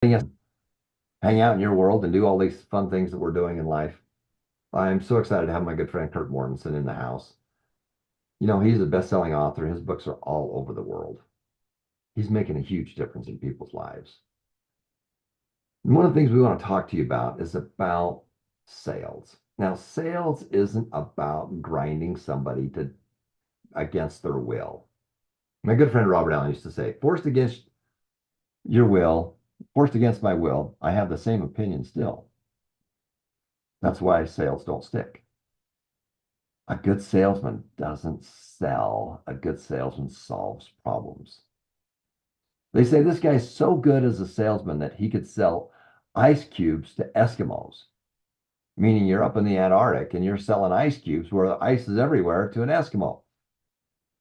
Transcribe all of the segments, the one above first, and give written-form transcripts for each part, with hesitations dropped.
us hang out in your world and do all these fun things that we're doing in life. I'm so excited to have my good friend Kurt Mortensen in the house. He's a best-selling author. His books are all over the world. He's making a huge difference in people's lives. And one of the things we want to talk to you about is about sales. Now, sales isn't about grinding somebody to against their will. My good friend Robert Allen used to say, forced against your will, forced against my will, I have the same opinion still. That's why sales don't stick. A good salesman doesn't sell. A good salesman solves problems. They say this guy's so good as a salesman that he could sell ice cubes to Eskimos, meaning you're up in the Antarctic and you're selling ice cubes where the ice is everywhere to an Eskimo.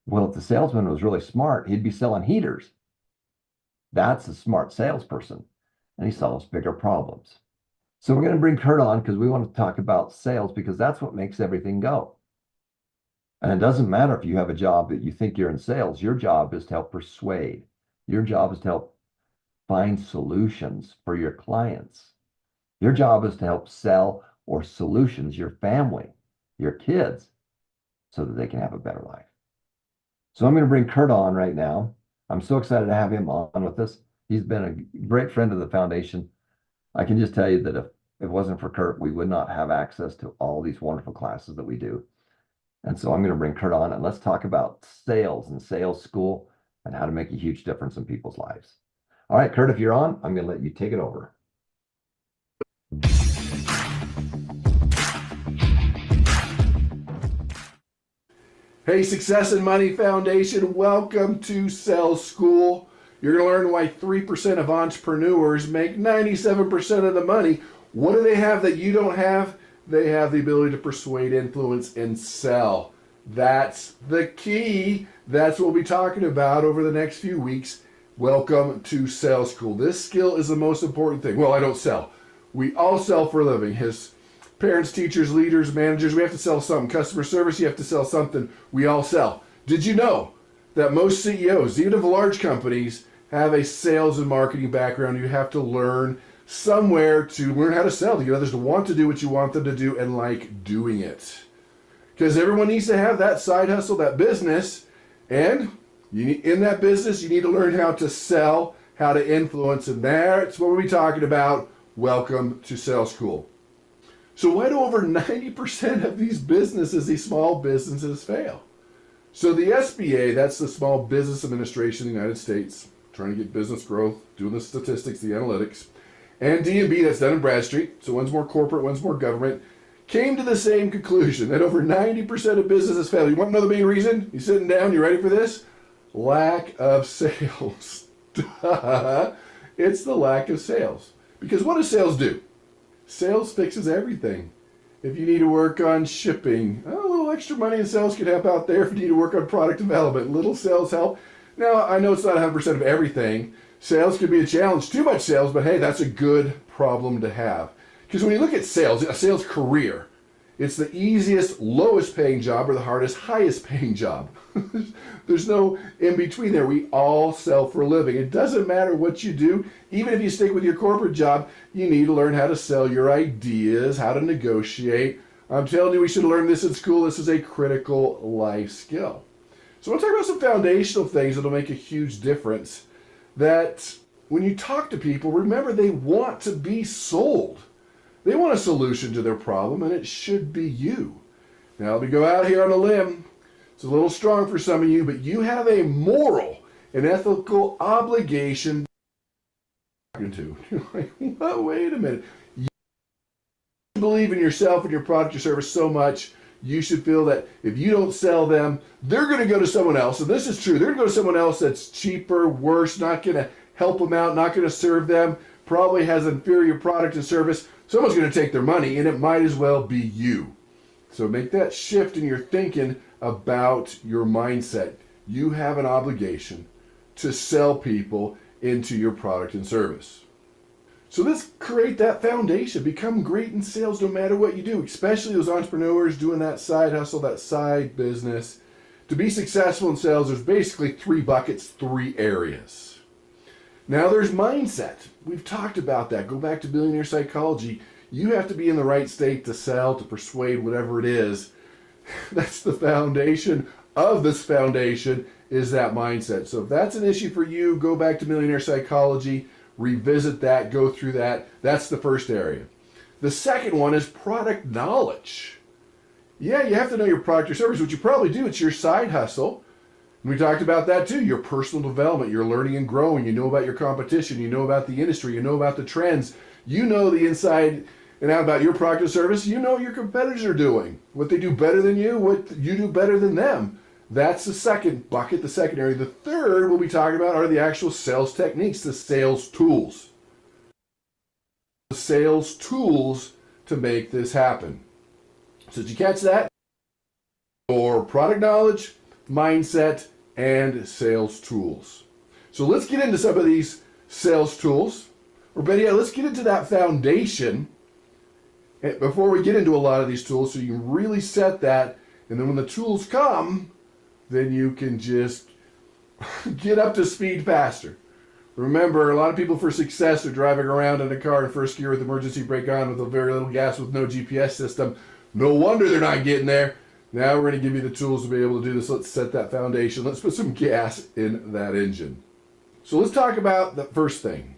Well, if the salesman was really smart, he'd be selling heaters. That's a smart salesperson, and he solves bigger problems. So we're going to bring Kurt on because we want to talk about sales because that's what makes everything go. And it doesn't matter if you have a job that you think you're in sales, your job is to help persuade. Your job is to help find solutions for your clients. Your job is to help sell or solutions your family, your kids, so that they can have a better life. So I'm going to bring Kurt on right now. I'm so excited to have him on with us. He's been a great friend of the foundation. I can just tell you that if it wasn't for Kurt, we would not have access to all these wonderful classes that we do. And so I'm going to bring Kurt on and let's talk about sales and sales school and how to make a huge difference in people's lives. All right, Kurt, if you're on, I'm going to let you take it over. Hey, Success and Money Foundation, welcome to Sales School. You're going to learn why 3% of entrepreneurs make 97% of the money. What do they have that you don't have? They have the ability to persuade, influence, and sell. That's the key. That's what we'll be talking about over the next few weeks. Welcome to Sales School. This skill is the most important thing. Well, I don't sell. We all sell for a living. His parents, teachers, leaders, managers, we have to sell something. Customer service, you have to sell something. We all sell. Did you know that most CEOs, even of large companies, have a sales and marketing background? You have to learn somewhere to learn how to sell, to get others to want to do what you want them to do and like doing it. Because everyone needs to have that side hustle, that business, and in that business, you need to learn how to sell, how to influence, and that's what we'll be talking about. Welcome to Sales School. So why do over 90% of these businesses, these small businesses, fail? So the SBA, that's the Small Business Administration in the United States, trying to get business growth, doing the statistics, the analytics, and D&B, that's done in Bradstreet, so one's more corporate, one's more government, came to the same conclusion that over 90% of businesses fail. You want to know the main reason? You sitting down, you ready for this? Lack of sales. It's the lack of sales. Because what does sales do? Sales fixes everything. If you need to work on shipping, a little extra money in sales can help out there. If you need to work on product development, little sales help. Now, I know it's not 100% of everything. Sales can be a challenge, too much sales, but hey, that's a good problem to have. Because when you look at sales, a sales career, it's the easiest, lowest paying job or the hardest, highest paying job. There's no in between there. We all sell for a living. It doesn't matter what you do. Even if you stick with your corporate job, you need to learn how to sell your ideas, how to negotiate. I'm telling you, we should learn this in school. This is a critical life skill. So I want to talk about some foundational things that'll make a huge difference. That when you talk to people, remember they want to be sold. They want a solution to their problem, and it should be you. Now, let me go out here on a limb. It's a little strong for some of you, but you have a moral and ethical obligation to. You're like, what? Wait a minute. You believe in yourself and your product or service so much, you should feel that if you don't sell them, they're going to go to someone else. And this is true. They're going to go to someone else that's cheaper, worse, not going to help them out, not going to serve them, probably has inferior product and service. Someone's going to take their money, and it might as well be you. So make that shift in your thinking about your mindset. You have an obligation to sell people into your product and service. So let's create that foundation. Become great in sales no matter what you do, especially those entrepreneurs doing that side hustle, that side business. To be successful in sales, there's basically three buckets, three areas. Now there's mindset. we've talked about that. Go back to billionaire psychology. You have to be in the right state to sell, to persuade, whatever it is. That's the foundation of this foundation, is that mindset. So if that's an issue for you, go back to millionaire psychology, revisit that, go through that. That's the first area. The second one is product knowledge. Yeah, you have to know your product or service, which you probably do. It's your side hustle. And we talked about that too. Your personal development, you're learning and growing. You know about your competition. You know about the industry. You know about the trends. You know the inside and out about your product or service. You know what your competitors are doing, what they do better than you, what you do better than them. That's the second bucket, the second area. The third we'll be talking about are the actual sales techniques, the sales tools. The sales tools to make this happen. So did you catch that? Or product knowledge, mindset, and sales tools. So let's get into some of these sales tools. Or better yet, let's get into that foundation before we get into a lot of these tools, so you can really set that, and then when the tools come, then you can just get up to speed faster. Remember, a lot of people for success are driving around in a car in first gear with emergency brake on with a very little gas with no GPS system. No wonder they're not getting there. Now we're going to give you the tools to be able to do this. Let's set that foundation. Let's put some gas in that engine. So let's talk about the first thing,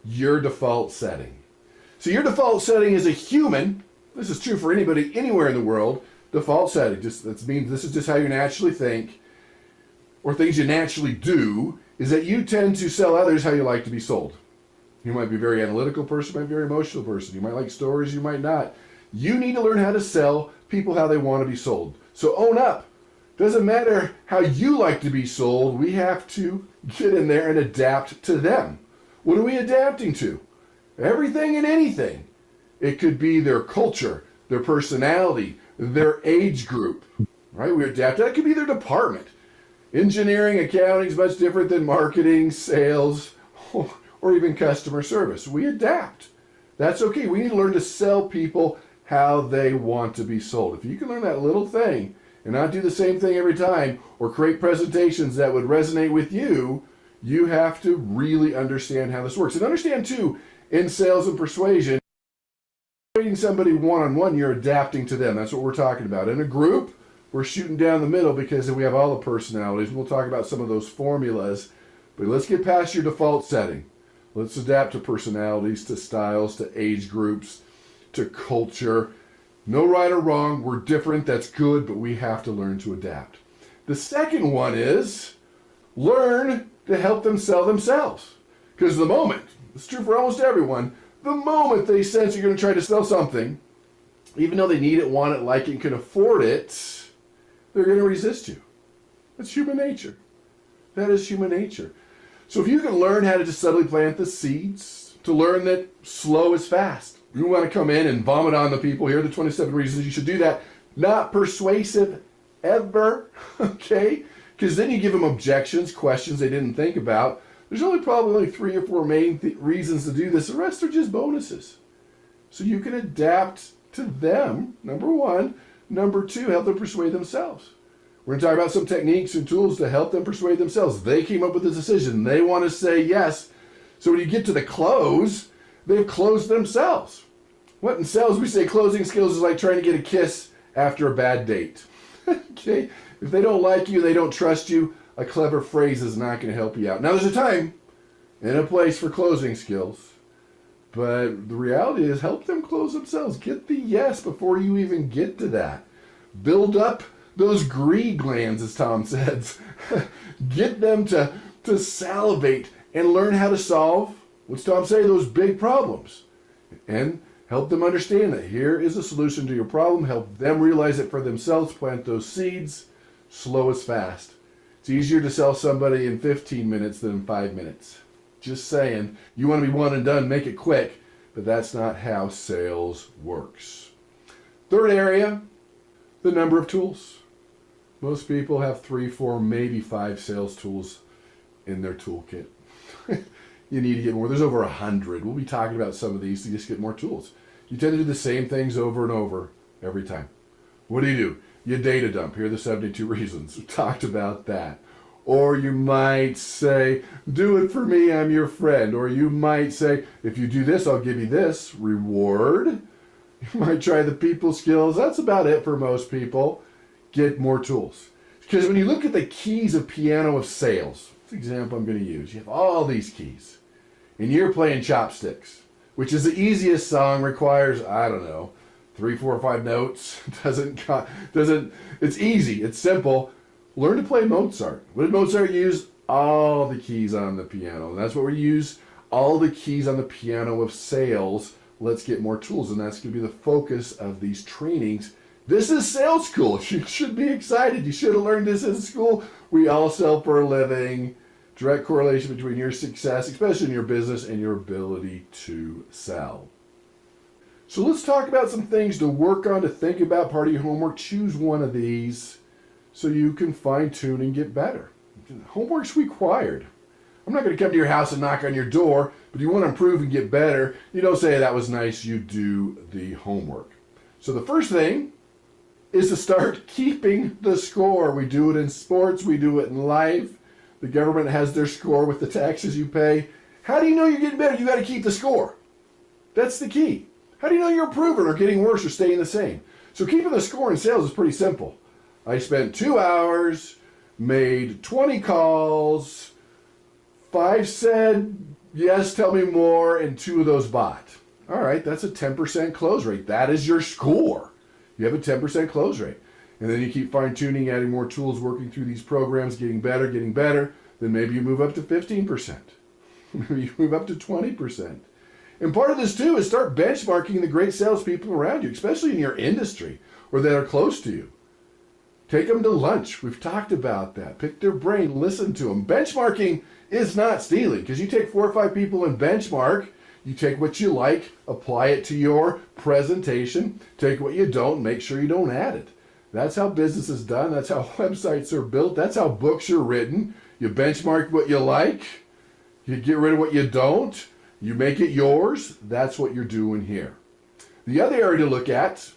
your default setting. So your default setting as a human, this is true for anybody anywhere in the world, default setting, that means this is just how you naturally think, or things you naturally do, is that you tend to sell others how you like to be sold. You might be a very analytical person, you might be a very emotional person. You might like stories, you might not. You need to learn how to sell people how they want to be sold. So own up. Doesn't matter how you like to be sold, we have to get in there and adapt to them. What are we adapting to? Everything and anything. It could be their culture, their personality, their age group, right? We adapt. That could be their department. Engineering, accounting is much different than marketing, sales, or even customer service. We adapt. That's okay. We need to learn to sell people how they want to be sold. If you can learn that little thing and not do the same thing every time, or create presentations that would resonate with you, you have to really understand how this works. And understand too, in sales and persuasion, persuading somebody one-on-one, you're adapting to them. That's what we're talking about. In a group, we're shooting down the middle because we have all the personalities. We'll talk about some of those formulas, but let's get past your default setting. Let's adapt to personalities, to styles, to age groups, to culture. No right or wrong. We're different. That's good, but we have to learn to adapt. The second one is learn to help them sell themselves. Because the moment, it's true for almost everyone, the moment they sense you're going to try to sell something, even though they need it, want it, like it, and can afford it, they're going to resist you. That's human nature. That is human nature. So if you can learn how to just subtly plant the seeds, to learn that slow is fast. You want to come in and vomit on the people. Here are the 27 reasons you should do that. Not persuasive ever, okay? Because then you give them objections, questions they didn't think about. There's probably 3 or 4 main reasons to do this. The rest are just bonuses. So you can adapt to them, number one. Number two, help them persuade themselves. We're going to talk about some techniques and tools to help them persuade themselves. They came up with the decision. They want to say yes. So when you get to the close, they've closed themselves. What in sales we say closing skills is like trying to get a kiss after a bad date. Okay? If they don't like you, they don't trust you, a clever phrase is not going to help you out. Now there's a time and a place for closing skills, but the reality is help them close themselves. Get the yes before you even get to that. Build up those greed glands, as Tom says. Get them to salivate and learn how to solve, what's Tom say, those big problems. And help them understand that here is a solution to your problem. Help them realize it for themselves. Plant those seeds. Slow is fast. It's easier to sell somebody in 15 minutes than in 5 minutes. Just saying. You want to be one and done, make it quick. But that's not how sales works. Third area, the number of tools. Most people have 3, 4, maybe 5 sales tools in their toolkit. You need to get more. There's over 100. We'll be talking about some of these to just get more tools. You tend to do the same things over and over every time. What do? You data dump. Here are the 72 reasons. We talked about that. Or you might say, do it for me, I'm your friend. Or you might say, if you do this, I'll give you this reward. You might try the people skills. That's about it for most people. Get more tools. Because when you look at the keys of piano of sales, that's the example I'm going to use. You have all these keys. And you're playing chopsticks, which is the easiest song, requires, I don't know, 3, 4, 5 notes. It's easy, it's simple. Learn to play Mozart. What did Mozart use? All the keys on the piano. And that's what we use, all the keys on the piano of sales. Let's get more tools, and that's going to be the focus of these trainings. This is sales school. You should be excited. You should have learned this in school. We all sell for a living. Direct correlation between your success, especially in your business, and your ability to sell. So let's talk about some things to work on, to think about, part of your homework. Choose one of these so you can fine tune and get better. Homework's required. I'm not going to come to your house and knock on your door, but you want to improve and get better. You don't say, that was nice, you do the homework. So the first thing is to start keeping the score. We do it in sports, we do it in life. The government has their score with the taxes you pay. How do you know you're getting better? You got to keep the score. That's the key. How do you know you're improving or getting worse or staying the same? So keeping the score in sales is pretty simple. I spent 2 hours, made 20 calls, 5 said, yes, tell me more, and 2 of those bought. All right, that's a 10% close rate. That is your score. You have a 10% close rate. And then you keep fine-tuning, adding more tools, working through these programs, getting better. Then maybe you move up to 15%. Maybe you move up to 20%. And part of this, too, is start benchmarking the great salespeople around you, especially in your industry or that are close to you. Take them to lunch. We've talked about that. Pick their brain, listen to them. Benchmarking is not stealing, because you take 4 or 5 people and benchmark. You take what you like, apply it to your presentation, take what you don't, make sure you don't add it. That's how business is done. That's how websites are built. That's how books are written. You benchmark what you like. You get rid of what you don't. You make it yours. That's what you're doing here. The other area to look at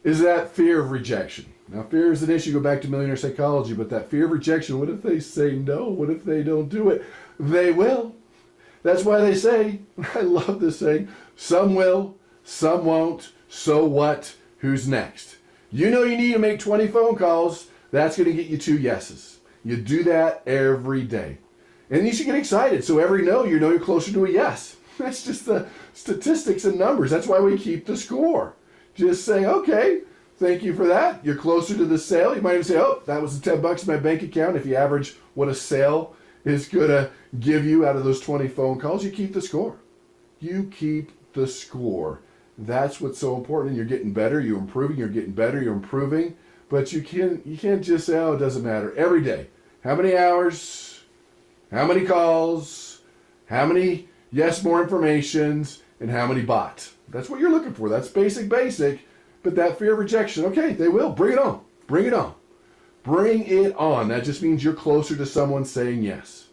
is that fear of rejection. Now, fear is an issue. Go back to millionaire psychology, but that fear of rejection, what if they say no? What if they don't do it? They will. That's why they say, I love this saying, some will, some won't, so what? Who's next? You know you need to make 20 phone calls. That's going to get you 2 yeses. You do that every day. And you should get excited. So every no, you know you're closer to a yes. That's just the statistics and numbers. That's why we keep the score. Just say, okay, thank you for that. You're closer to the sale. You might even say, oh, that was the $10 in my bank account. If you average what a sale is going to give you out of those 20 phone calls, you keep the score. You keep the score. That's what's so important. You're getting better, you're improving, you're getting better, you're improving. But you can't just say, oh, it doesn't matter. Every day. How many hours? How many calls? How many yes, more informations? And how many bought? That's what you're looking for. That's basic. But that fear of rejection, okay, they will. Bring it on. Bring it on. Bring it on. That just means you're closer to someone saying yes.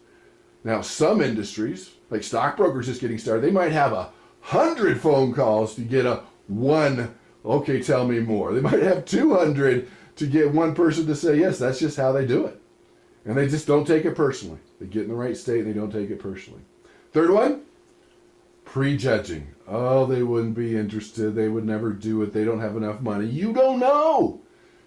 Now, some industries, like stockbrokers just getting started, they might have 100 phone calls to get a 1, okay, tell me more. They might have 200 to get one person to say yes. That's just how they do it. And they just don't take it personally. They get in the right state and they don't take it personally. Third one, prejudging. Oh, they wouldn't be interested. They would never do it. They don't have enough money. You don't know.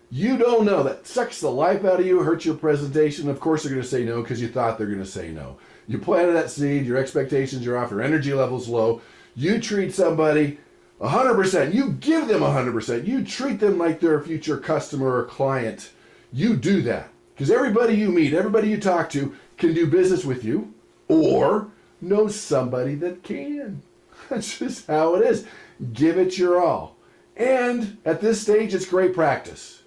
You don't know. That sucks the life out of you, hurts your presentation. Of course they're going to say no because you thought they're going to say no. You planted that seed, your expectations are off, your energy level's low. You treat somebody 100%. You give them 100%. You treat them like they're a future customer or client. You do that. Because everybody you meet, everybody you talk to can do business with you or know somebody that can. That's just how it is. Give it your all. And at this stage, it's great practice.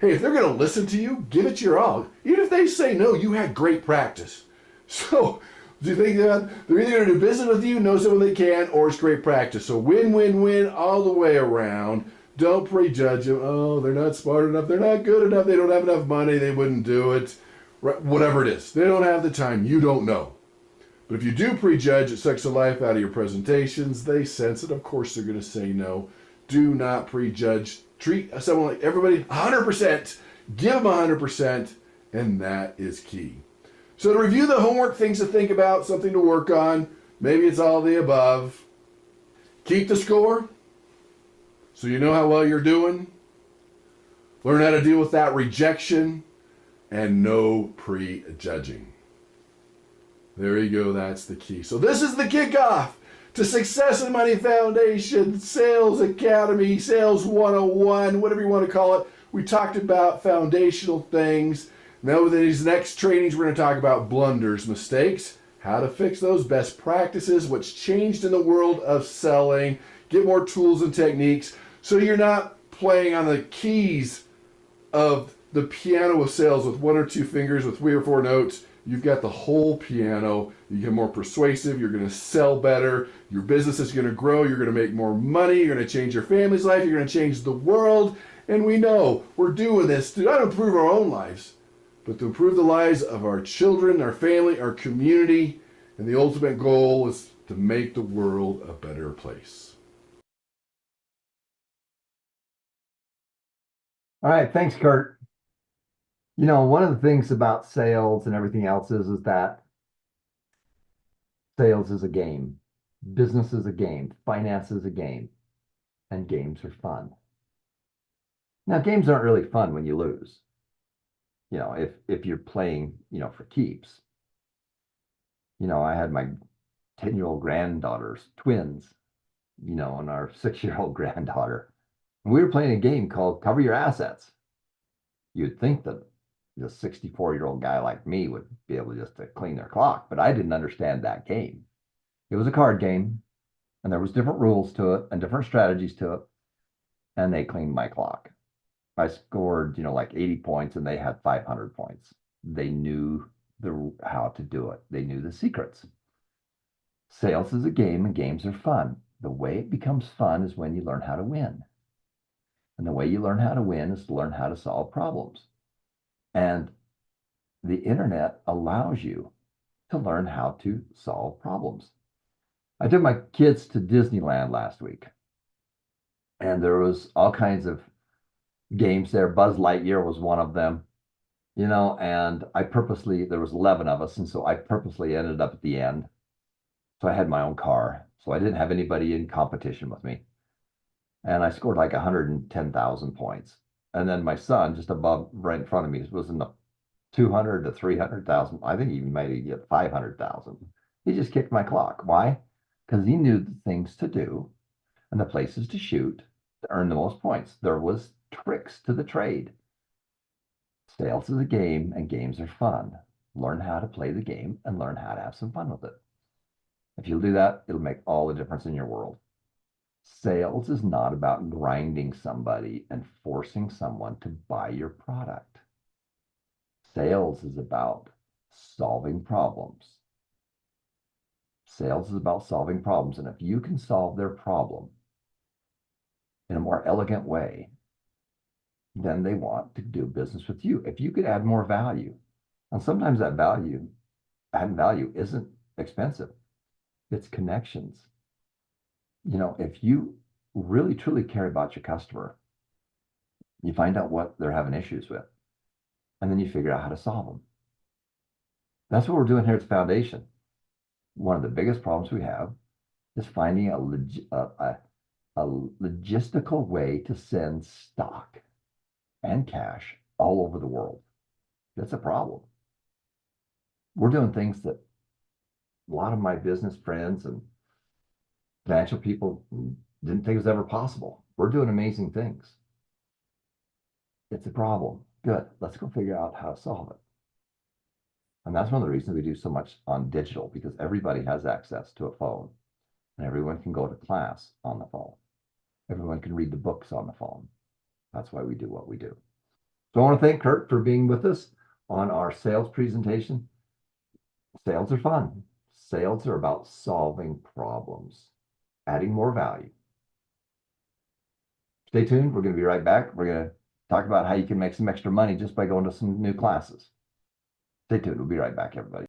Hey, if they're going to listen to you, give it your all. Even if they say no, you had great practice. So, do you think that they're either going to do business with you, know someone they can, or it's great practice? So win, win, win all the way around. Don't prejudge them. Oh, they're not smart enough. They're not good enough. They don't have enough money. They wouldn't do it. Whatever it is. They don't have the time. You don't know. But if you do prejudge, it sucks the life out of your presentations. They sense it. Of course, they're going to say no. Do not prejudge. Treat someone like everybody 100%. Give them 100%. And that is key. So, to review the homework, things to think about, something to work on, maybe it's all the above. Keep the score so you know how well you're doing. Learn how to deal with that rejection and no prejudging. There you go. That's the key. So, this is the kickoff to Success and Money Foundation, Sales Academy, Sales 101, whatever you want to call it. We talked about foundational things. Now, with these next trainings, we're going to talk about blunders, mistakes, how to fix those, best practices, what's changed in the world of selling, get more tools and techniques so you're not playing on the keys of the piano of sales with one or two fingers with 3 or 4 notes. You've got the whole piano. You get more persuasive. You're going to sell better. Your business is going to grow. You're going to make more money. You're going to change your family's life. You're going to change the world. And we know we're doing this to not improve our own lives, but to improve the lives of our children, our family, our community. And the ultimate goal is to make the world a better place. All right, thanks, Kurt. One of the things about sales and everything else is that sales is a game, business is a game, finance is a game, and games are fun. Now, games aren't really fun when you lose. If you're playing, for keeps. I had my 10-year-old granddaughters, twins, and our 6-year-old granddaughter. And we were playing a game called Cover Your Assets. You'd think that the 64-year-old guy like me would be able just to clean their clock, but I didn't understand that game. It was a card game, and there was different rules to it and different strategies to it, and they cleaned my clock. I scored, like 80 points, and they had 500 points. They knew how to do it. They knew the secrets. Sales is a game, and games are fun. The way it becomes fun is when you learn how to win. And the way you learn how to win is to learn how to solve problems. And the internet allows you to learn how to solve problems. I took my kids to Disneyland last week, and there was all kinds of games there. Buzz Lightyear was one of them, and there was 11 of us, and so I purposely ended up at the end. So I had my own car, so I didn't have anybody in competition with me. And I scored like 110,000 points. And then my son, just above, right in front of me, was in the 200 to 300,000. I think he might get 500,000. He just kicked my clock. Why? Because he knew the things to do and the places to shoot to earn the most points. There was tricks to the trade. Sales is a game, and games are fun. Learn how to play the game and learn how to have some fun with it. If you'll do that, it'll make all the difference in your world. Sales is not about grinding somebody and forcing someone to buy your product. Sales is about solving problems. Sales is about solving problems. And if you can solve their problem in a more elegant way, then they want to do business with you. If you could add more value, and sometimes that adding value isn't expensive, it's connections. If you really truly care about your customer, you find out what they're having issues with, and then you figure out how to solve them. That's what we're doing here at the foundation. One of the biggest problems we have is finding a logistical way to send stock and cash all over the world. That's a problem. We're doing things that a lot of my business friends and financial people didn't think was ever possible. We're doing amazing things. It's a problem. Good. Let's go figure out how to solve it. And that's one of the reasons we do so much on digital, because everybody has access to a phone and everyone can go to class on the phone. Everyone can read the books on the phone. That's why we do what we do. So I want to thank Kurt for being with us on our sales presentation. Sales are fun. Sales are about solving problems, adding more value. Stay tuned. We're going to be right back. We're going to talk about how you can make some extra money just by going to some new classes. Stay tuned. We'll be right back, everybody.